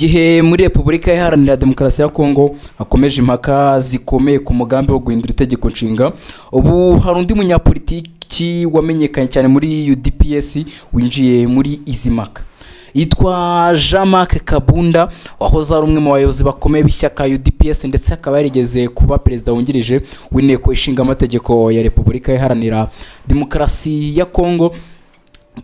igihe muri Repubulika Iharanira Demokarasi ya Kongo hakomeje impaka zikomeye ku mugambi wo guhindura itegeko nshinga, ubu hari undi munyapolitiki wamenyekanye cyane muri UDPS winjiye muri izi mpaka, yitwa Jean-Marc Kabunda, wahoze ari umwe mu bayobozi bakomeye b'ishyaka UDPS ndetse akaba yarigeze kuba perezida wungirije w'inteko ishinga amategeko ya Repubulika Iharanira Demokarasi ya Kongo.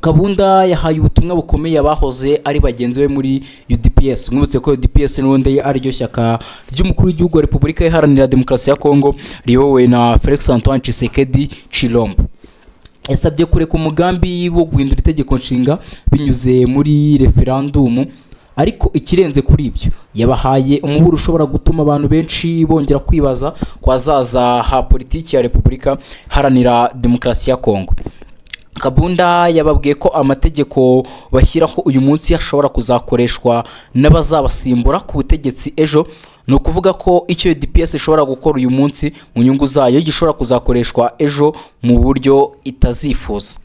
Kabunda yahaye ubutumwa bukomeye abahoze ari bagenzi be muri UDPS. Mwibutse ko UDPS n'ubundi ari ryo shyaka ry'umukuru w'igihugu wa Repubulika Iharanira Demokarasi ya Kongo riyobowe na Felix Antoine Tshisekedi Tshilombo. Yasabye kureka umugambi wo guhindura itegeko nshinga binyuze muri referendum, ariko ikirenze kuri ibyo yabahaye umuburo ushobora gutuma abantu benshi bongera kwibaza kwazaza ha politiki ya Repubulika Iharanira Demokarasi ya Kongo. Kabunda yababwiye ko amategeko bashyiraho uyu munsi ashobora kuzakoreshwa n'abazabasimbura ku butegetsi ejo, no kuvuga ko icyo UDPS ishobora gukora uyu munsi mu nyungu zayo gishobora kuzakoreshwa ejo mu buryo itazifuza.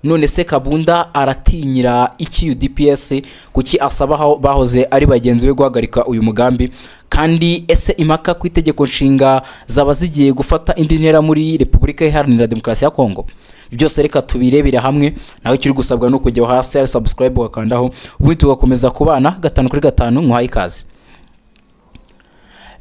None se Kabunda aratinyira iki UDPS kuki asaba bahoze ari bagenzi be guhagarika uyu mugambi? Kandi ese impaka ku itegeko nshinga zaba zigiye gufata indi ntera muri Repubulika Iharanira Demokarasi ya Kongo? Byose reka tubirebere hamwe, nawe kiri gusabwa no kujya hasi ya subscribe wakandaho, ubundi tugakomeza kubana 5 kuri 5 muhaye ikaze.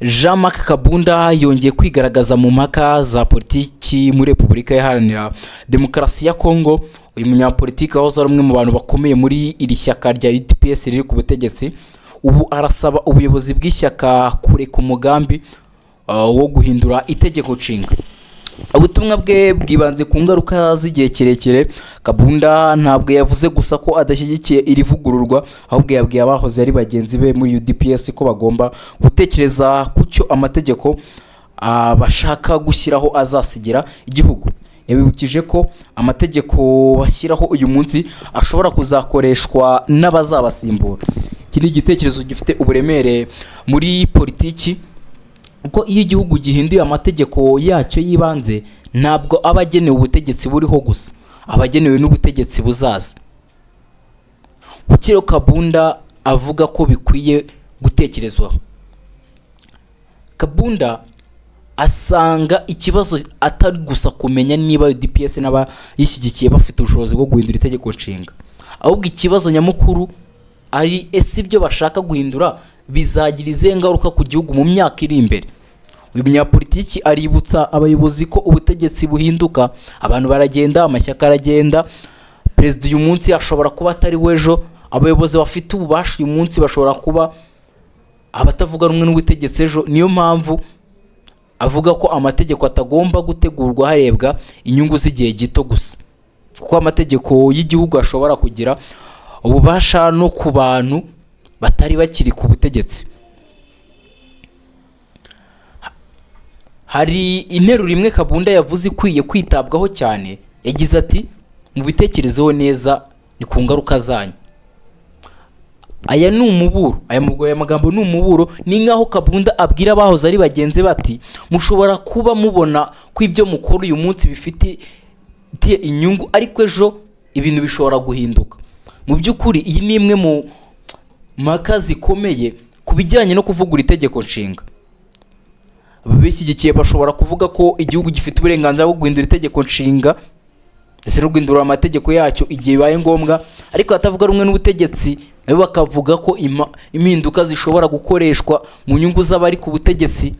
Jean-Marc Kabunda yongeye kwigaragaza mu mpaka za politiki muri Repubulika Iharanira Demokarasi ya Kongo. Uyu munyapolitiki wahoze ari umwe mu bantu bakomeye muri iri shyaka rya UDPS riri ku butegetsi, ubu arasaba ubuyobozi bw'ishyaka kureka umugambi wo guhindura itegeko nshinga. Ubutumwa bwe bwibanze ku ngaruka z'igihe kirekire. Kabunda ntabwo yavuze gusa ko adashyigikiye iri vugururwa, ahubwo yabwiye abahoze ari bagenzi be muri UDPS ko bagomba gutekereza ku cyo amategeko bashaka gushyiraho azasigira igihugu. Yabibukije ko amategeko bashyiraho uyu munsi ashobora kuzakoreshwa n'abazabasimbura. Iki ni igitekerezo gifite uburemere muri politiki, uko iyo igihugu gihinduye amategeko yacyo yibanze ntabwo abagenewe ubutegetsi buriho gusa, abagenewe n'ubutegetsi buzaza. Kukiro Kabunda avuga ko bikwiye gutekerezwaho. Kabunda asanga ikibazo atari gusa kumenya niba UDPS n'abayishyigikiye bafite ubushobozi bwo guhindura itegeko nshinga, ahubwo ikibazo nyamukuru ari ese ibyo bashaka guhindura bizagira izihe ngaruka ku gihugu mu myaka iri imbere. Uyu munyapolitiki aributsa abayobozi ko ubutegetsi buhinduka, abantu baragenda, amashyaka aragenda, perezida uyu munsi ashobora kuba atari wejo, abayobozi bafite ububasha uyu munsi bashobora kuba abatavuga rumwe n'ubutegetsi ejo. Niyo mpamvu avuga ko amategeko atagomba gutegurwa harebwa inyungu z'igihe gito gusa, kuko amategeko y'igihugu ashobora kugira ububasha no ku bantu batari bakiri ku butegetsi. Hari interuro imwe Kabunda yavuze ikwiye kwitabwaho cyane. Yagize ati mu bitekerezeho neza ni ku ngaruka zanyu. Aya ni umuburo, aya magambo ni umuburo. Ni nkaho Kabunda abwira abahoze ari bagenzi bati mushobora kuba mubona ko ibyo mukora uyu munsi bifite inyungu, ariko ejo ibintu bishobora guhinduka. Mu by'ukuri iyi ni imwe mu mpaka zikomeye ku bijyanye no kuvugura itegeko nshinga. Ababishyigikiye bashobora kuvuga ko igihugu gifite uburenganzira bwo guhindura itegeko nshinga ndetse no guhindura amategeko yacyo igihe bibaye ngombwa, ariko atavuga rumwe n'ubutegetsi nabo bakavuga ko impinduka zishobora gukoreshwa mu nyungu z'abari ku butegetsi.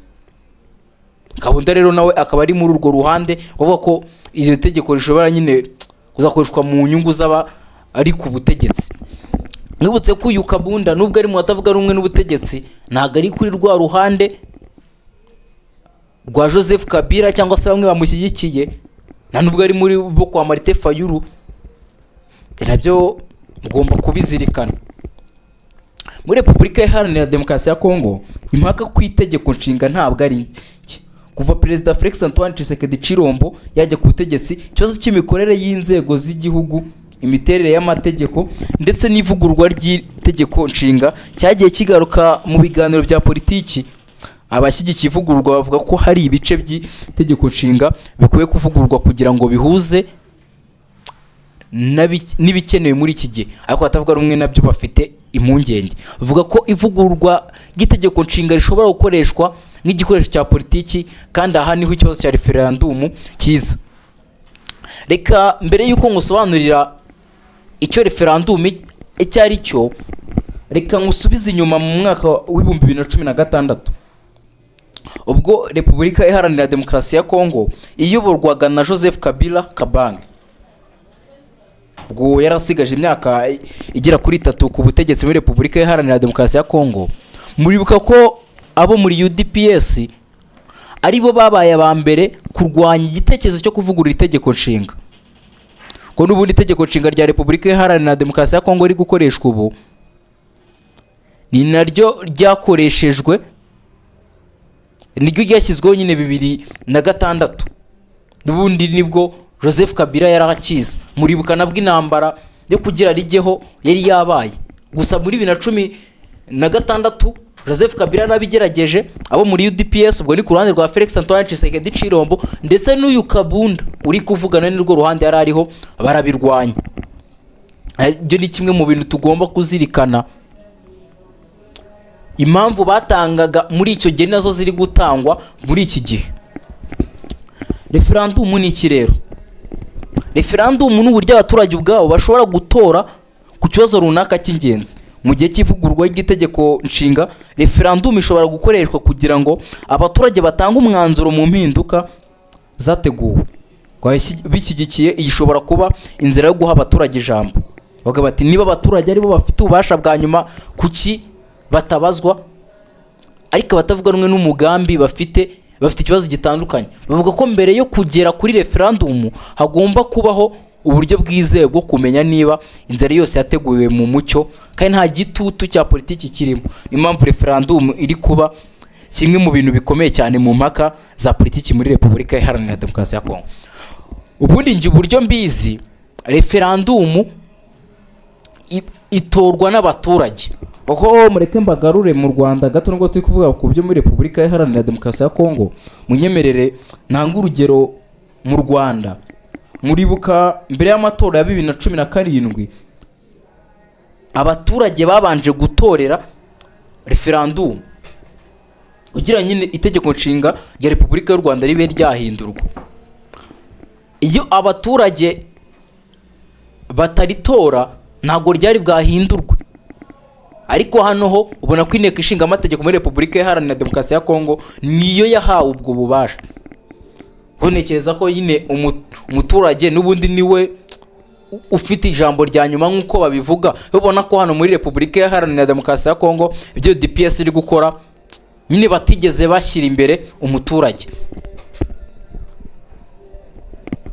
Kabunda rero nawe akaba ari muri urwo ruhande bavuga ko iryo tegeko rishobora nyine kuzakoreshwa mu nyungu z'aba ari ku butegetsi. Mwibutse ko uyu Kabunda nubwo ari mu batavuga rumwe n'ubutegetsi, ntabwo ari kuri rwa ruhande rwa Joseph Kabila cyangwa se bamwe bamushyigikiye, nta nubwo ari muri bo kwa Martin Fayulu. Nabyo mugomba kubizirikana. Muri Repubulika Iharanira Demokarasi ya Kongo impaka ku itegeko nshinga ntabwo ari kuva perezida Felix Antoine Tshisekedi Tshilombo yajya ku butegetsi, ikibazo cy'imikorere y'inzego z'igihugu, imiterere y'amategeko ndetse n'ivugururwa ry'itegeko nshinga cyagiye kigaruka mu biganiro bya politiki. Abashyigikiye ivugururwa bavuga ko hari ibice by'itegeko nshinga bikwiye kuvugururwa kugira ngo bihuze n'ibikenewe muri iki gihe, ariko batavuga rumwe nabyo bafite impungenge. Bavuga ko ivugururwa ry'itegeko nshinga rishobora gukoreshwa nk'igikoresho cya politiki, kandi aha niho ikibazo cya referendum kiza. Reka mbere y'uko ngusobanurira icyo referendum icyo ari cyo, reka ngusubize inyuma mu mwaka w'ibihumbi 2016 ubwo Repubulika Iharanira Demokarasi ya Kongo iyoborwaga na Joseph Kabila Kabange. Ubwo yarasigaje imyaka igera kuri 3 ku butegetsi muri Repubulika Iharanira Demokarasi ya Kongo. Muribuka ko abo muri UDPS aribo babaye aba mbere kurwanya igitekerezo cyo kuvugurura itegeko nshinga. Ko n'ubundi itegeko nshinga rya Repubulika Iharanira Demokarasi ya Kongo riri gukoreshwa ubu ni naryo ryakoreshejwe, niryo ryashyizweho nyine 2006. N'ubundi nibwo Joseph Kabila yarahakiza. Muribuka nabwo intambara yo kugira rijyeho yari yabaye. Gusa muri 2016 Joseph Kabila nabigerageje, abo muri UDPS ubwo ni ku ruhande rwa Felix Antoine Tshisekedi Chilombo ndetse n'uyu Kabunda uri kuvugana n'urwo ruhande yari ariho barabirwanya. Ibyo ni kimwe mu bintu tugomba kuzirikana. Impamvu batangaga muri icyo gihe nazo ziri gutangwa muri iki gihe. Referendum ni iki rero? Referendum ni uburyo abaturage ubwabo bashobora gutora ku kibazo runaka cy'ingenzi. Mu gihe cy'ivugururwa ry'itegeko nshinga, referendum ishobora gukoreshwa kugira ngo abaturage batange umwanzuro mu mpinduka zateguwe. Bishyigikiye ishobora kuba inzira yo guha abaturage ijambo. Bavuga bati niba abaturage aribo bafite ububasha bwa nyuma kuki batabazwa, ariko batavuga rumwe n'umugambi bafite ikibazo gitandukanye. Bavuga ko mbere yo kugera kuri referendum hagomba kubaho uburyo bwizewe bwo kumenya niba inzira yose yateguwe mu mucyo kandi nta gitutu cya politiki kirimo. Impamvu referendum iri kuba kimwe mu bintu bikomeye cyane mu mpaka za politiki muri Repubulika Iharanira Demokarasi ya Kongo. Ubundi nje uburyo mbizi, referendum itorwa n'abaturage. Aho mureke mbagarure mu Rwanda gato nubwo turi kuvuga ku byo muri Repubulika Iharanira Demokarasi ya Kongo, munyemerere ntanga urugero mu Rwanda. Muribuka mbere y'amatora ya 2017 abaturage babanje gutorera referendum kugira nyine itegeko nshinga rya Repubulika y'u Rwanda ribe ryahindurwa. Iyo abaturage bataritora ntago ryari bwahindurwe, ariko hano ho ubona ko inteko ishinga amategeko muri Repubulika Iharanira Demokarasi ya Kongo niyo yahawe ubwo bubasha. Bonekereza ko yine umuturage n'ubundi niwe ufite ijambo rya nyuma nk'uko babivuga. Ubona ko hano muri Repubulika Iharanira Demokarasi ya Kongo ibyo DPS iri gukora nyine batigeze bashyira imbere umuturage.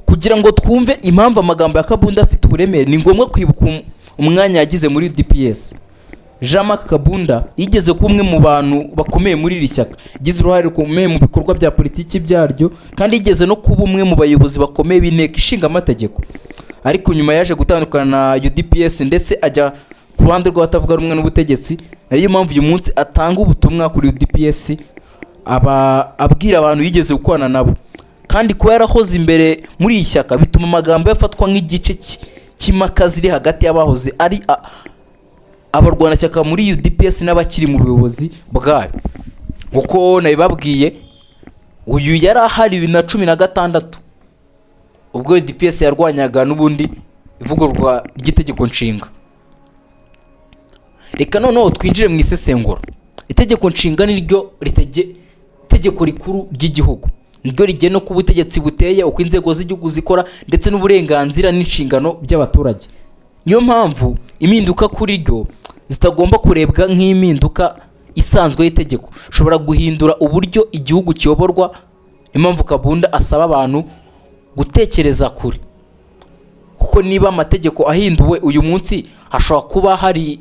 Kugira ngo twumve impamvu amagambo ya Kabunda afite uburemere, ni ngombwa kwibuka umwanya yagize muri DPS. Jean-Marc Kabunda yigeze kuba umwe mu bantu bakomeye muri iri shyaka, yagize uruhare rukomeye mu bikorwa bya politiki byaryo, kandi yigeze no kuba umwe mu bayobozi bakomeye b'inteko ishinga amategeko. Ariko nyuma yaje gutandukana na UDPS ndetse ajya ku ruhande rw'abatavuga rumwe n'ubutegetsi. Nayo mpamvu uyu munsi atanga ubutumwa kuri UDPS abwira abantu yigeze gukorana nabo, kandi kuba yarahoze imbere muri iyi shyaka bituma amagambo yafatwa nk'igice cy'impaka ziri hagati y'abahoze ari abarwanashyaka muri UDPS n'abakiri mu buyobozi bwayo. Uko nabibabwiye, uyu yari ahari 2016 ubwo UDPS yarwanyaga n'ubundi ivugururwa ry'itegeko nshinga. Reka noneho twinjire mu isesengura. Itegeko nshinga niryo itegeko rikuru ry'igihugu, niryo rigena ko ubutegetsi buteye, uko inzego z'igihugu zikora ndetse n'uburenganzira n'inshingano by'abaturage. Niyo mpamvu impinduka kuri ryo zitagomba kurebwa nk'impinduka isanzwe y'itegeko, ushobora guhindura uburyo igihugu kiyoborwa. Impamvu Kabunda asaba abantu gutekereza kure, kuko niba amategeko ahinduwe uyu munsi hashobora kuba hari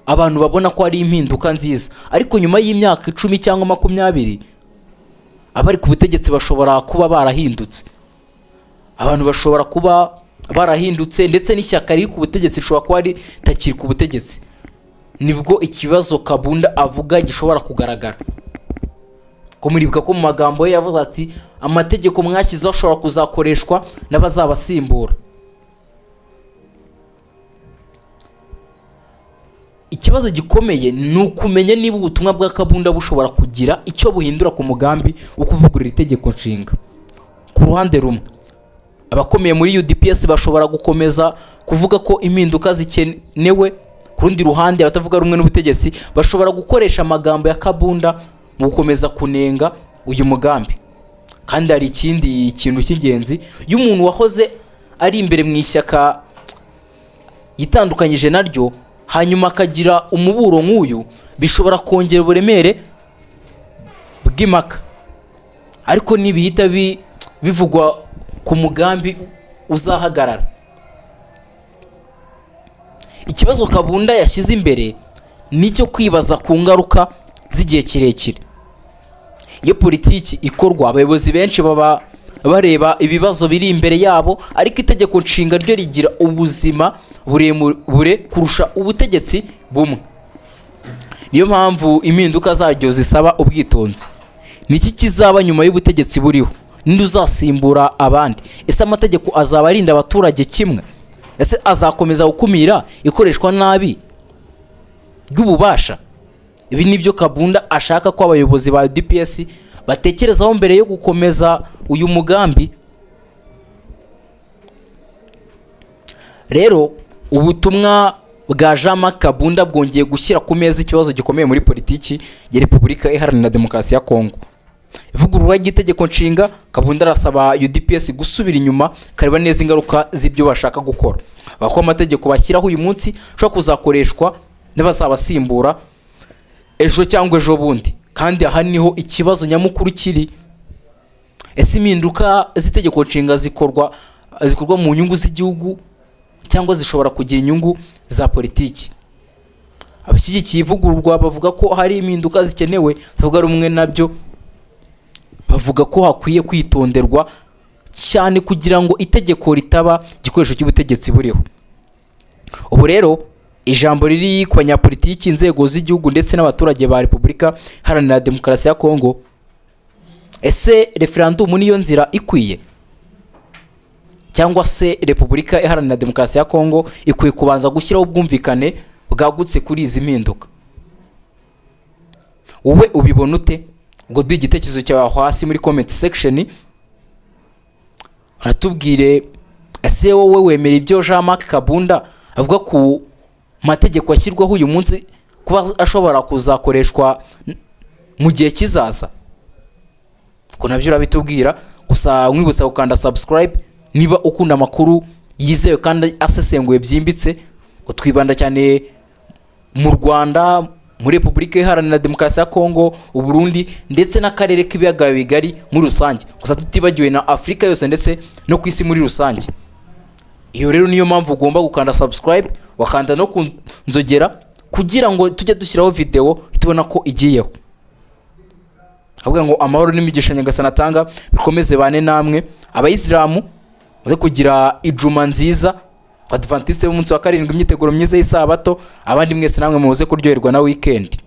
abantu babona ko ari impinduka nziza, ariko nyuma y'imyaka 10 cyangwa 20 abari ku butegetsi bashobora kuba barahindutse. Abantu bashobora kuba barahindutse ndetse n'ishyaka riri ku butegetsi rishobora kuba ritakiri ku butegetsi. Nibwo ikibazo Kabunda avuga gishobora kugaragara. Ko muribuka ko mu magambo ye yavuze ati amategeko mwashyizeho ashobora kuzakoreshwa n'abazabasimbura. ikibazo gikomeye ni ukumenya niba ubutumwa bwa Kabunda bushobora kugira icyo buhindura ku mugambi wo kuvugurura itegeko nshinga. Ku ruhande rumwe abakomeye muri UDPS bashobora gukomeza kuvuga ko impinduka zikenewe, ku rundi ruhande abatavuga rumwe n'ubutegetsi bashobora gukoresha amagambo ya Kabunda mu gukomeza kunenga uyu mugambi. Kandi hari ikindi kintu cy'ingenzi, iyo umuntu wahoze ari imbere mu ishyaka yitandukanyije naryo hanyuma akagira umuburo nk'uyu, bishobora kongera uburemere bw'impaka, ariko nibihita bivugwa ku mugambi uzahagarara. Ikibazo Kabunda yashyize imbere nicyo kwibaza ku ngaruka z'igihe kirekire. Iyo politiki ikorwa, abayobozi benshi baba bareba ibibazo biri imbere yabo, ariko itegeko nshinga ryo rigira ubuzima burebure kurusha ubutegetsi bumwe. Niyo mpamvu impinduka zaryo zisaba ubwitonzi. Niki kizaba nyuma y'ubutegetsi buriho? Ninde uzasimbura abandi? Ese amategeko azaba arinda abaturage kimwe? Ese azakomeza gukumira ikoreshwa nabi ry'ububasha? Ibi nibyo Kabunda ashaka ko abayobozi ba UDPS batekerezaho mbere yo gukomeza uyu mugambi. Rero ubutumwa bwa Jean-Marc Kabunda bwongeye gushyira ku meza ikibazo gikomeye muri politiki ya Repubulika Iharanira Demokarasi ya Kongo. Ivugurura ry'itegeko nshinga, Kabunda arasaba UDPS gusubira inyuma kareba neza ingaruka z'ibyo bashaka gukora. Bako amategeko bashyiraho uyu munsi ashobora kuzakoreshwa n'abazabasimbura ejo cyangwa ejo bundi. Kandi aha niho ikibazo nyamukuru kiri. Ese impinduka z'itegeko nshinga zikorwa mu nyungu z'igihugu cyangwa zishobora kugira inyungu za politiki? Abashyigikiye ivugururwa bavuga ko hari impinduka zikenewe, tuvuga rumwe nabyo bavuga ko hakwiye kwitonderwa cyane kugira ngo itegeko ritaba igikoresho cy'ubutegetsi buriho. Ubu rero ijambo riri ku banyapolitiki, inzego z'igihugu ndetse n'abaturage ba Repubulika Iharanira Demokarasi ya Kongo. Ese referendum niyo nzira ikwiye? Cyangwa se Repubulika Iharanira Demokarasi ya Kongo ikwiye kubanza gushyiraho ubwumvikane bwagutse kuri izi mpinduka? Wowe ubibona ute? Ngo duhe igitekerezo cyawe hasi muri comment section. Aratubwire, ese wowe wemera ibyo Jean-Marc Kabunda avuga ku mategeko ashyirwaho uyu munsi kuba ashobora kuzakoreshwa mu gihe kizaza? Ko nabyo urabitubwira. Gusa mwibutsa gukanda subscribe niba ukunda amakuru yizewe kandi asesenguye byimbitse. Ngo twibanda cyane mu Rwanda, muri Repubulika Iharanira Demokarasi ya Kongo, u Burundi ndetse n'akarere k'ibiyaga bigari muri rusange. Gusa tutibagiwe na Afrika yose ndetse no ku isi muri rusange. Iyo rero niyo mpamvu ugomba gukanda subscribe, wakanda no kunzogera kugira ngo tujye dushyiraho video itubona ko igiyeho. Avuga ngo amahoro n'imigisha Nyagasani atanga bikomeze bane namwe. Abayisilamu baze kugira ijuma nziza, Adventiste b'umunsi wa karindwi, imyiteguro myiza y'isabato. Abandi mwese namwe muze kuryoherwa na weekend.